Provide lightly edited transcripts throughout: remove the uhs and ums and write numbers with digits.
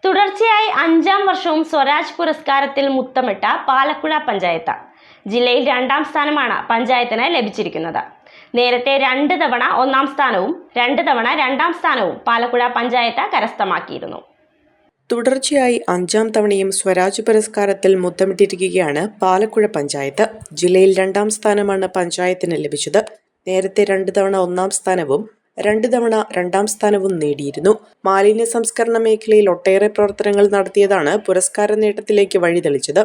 തുടർച്ചയായി 5-ാം വർഷവും സ്വരാജ് പുരസ്കാരത്തിൽ മുത്തമിട്ട പാലക്കുഴ പഞ്ചായത്ത്. ജില്ലയിൽ 2-ാം സ്ഥാനമാണ് പഞ്ചായത്തിന് ലഭിച്ചിരിക്കുന്നത്. നേരത്തെ 2 തവണ 1-ാം സ്ഥാനവും 2 തവണ 2-ാം സ്ഥാനവും പാലക്കുഴ പഞ്ചായത്ത് കരസ്ഥമാക്കിയിരുന്നു. തുടർച്ചയായി 5-ാം തവണയും സ്വരാജ് പുരസ്കാരത്തിൽ മുത്തമിട്ടിരിക്കുകയാണ് പാലക്കുഴ പഞ്ചായത്ത്. ജില്ലയിൽ 2-ാം സ്ഥാനമാണ് പഞ്ചായത്തിന് ലഭിച്ചത്. നേരത്തെ 2 തവണ 1-ാം സ്ഥാനവും 2 തവണ 2-ാം സ്ഥാനവും നേടിയിരുന്നു. മാലിന്യ സംസ്കരണ മേഖലയിൽ ഒട്ടേറെ പ്രവർത്തനങ്ങൾ നടത്തിയതാണ് പുരസ്കാര നേട്ടത്തിലേക്ക് വഴിതെളിച്ചത്.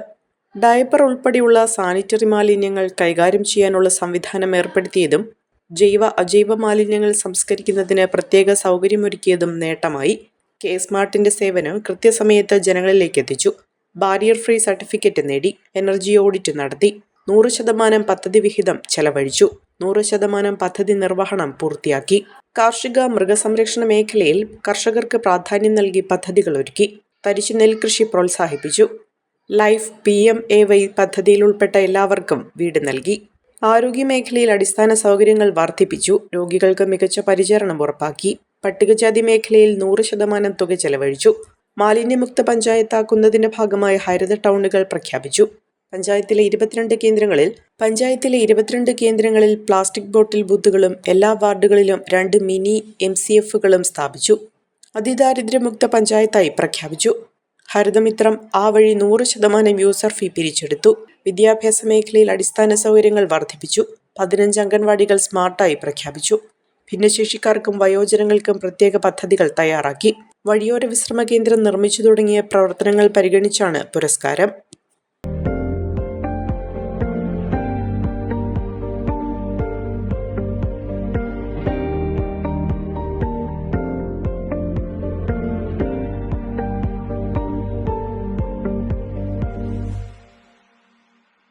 ഡയപ്പർ ഉൾപ്പെടെയുള്ള സാനിറ്ററി മാലിന്യങ്ങൾ കൈകാര്യം ചെയ്യാനുള്ള സംവിധാനം ഏർപ്പെടുത്തിയതും ജൈവ അജൈവ മാലിന്യങ്ങൾ സംസ്കരിക്കുന്നതിന് പ്രത്യേക സൗകര്യമൊരുക്കിയതും നേട്ടമായി. കെ-സ്മാർട്ടിന്റെ സേവനം കൃത്യസമയത്ത് ജനങ്ങളിലേക്ക് എത്തിച്ചു. ബാരിയർ ഫ്രീ സർട്ടിഫിക്കറ്റ് നേടി. എനർജി ഓഡിറ്റ് നടത്തി. 100% പദ്ധതി വിഹിതം ചെലവഴിച്ചു. 100% പദ്ധതി നിർവഹണം പൂർത്തിയാക്കി. കാർഷിക മൃഗസംരക്ഷണ മേഖലയിൽ കർഷകർക്ക് പ്രാധാന്യം നൽകി പദ്ധതികൾ ഒരുക്കി. തരിശു നെൽകൃഷി പ്രോത്സാഹിപ്പിച്ചു. ലൈഫ് PMAY പദ്ധതിയിൽ ഉൾപ്പെട്ട എല്ലാവർക്കും വീട് നൽകി. ആരോഗ്യമേഖലയിൽ അടിസ്ഥാന സൗകര്യങ്ങൾ വർദ്ധിപ്പിച്ചു. രോഗികൾക്ക് മികച്ച പരിചരണം ഉറപ്പാക്കി. പട്ടികജാതി മേഖലയിൽ 100% തുക ചെലവഴിച്ചു. മാലിന്യമുക്ത പഞ്ചായത്താക്കുന്നതിന്റെ ഭാഗമായി ഹരിത ടൗണുകൾ പ്രഖ്യാപിച്ചു. പഞ്ചായത്തിലെ 22 കേന്ദ്രങ്ങളിൽ പ്ലാസ്റ്റിക് ബോട്ടിൽ ബൂത്തുകളും എല്ലാ വാർഡുകളിലും 2 മിനി MCFകളും സ്ഥാപിച്ചു. അതിദാരിദ്ര്യമുക്ത പഞ്ചായത്തായി പ്രഖ്യാപിച്ചു. ഹരിതമിത്രം ആ വഴി 100% യൂസർ ഫീ പിരിച്ചെടുത്തു. വിദ്യാഭ്യാസ മേഖലയിൽ അടിസ്ഥാന സൗകര്യങ്ങൾ വർദ്ധിപ്പിച്ചു. 15 അംഗൻവാടികൾ സ്മാർട്ടായി പ്രഖ്യാപിച്ചു. ഭിന്നശേഷിക്കാർക്കും വയോജനങ്ങൾക്കും പ്രത്യേക പദ്ധതികൾ തയ്യാറാക്കി. വഴിയോര വിശ്രമ കേന്ദ്രം നിർമ്മിച്ചു തുടങ്ങിയ പ്രവർത്തനങ്ങൾ പരിഗണിച്ചാണ് പുരസ്കാരം.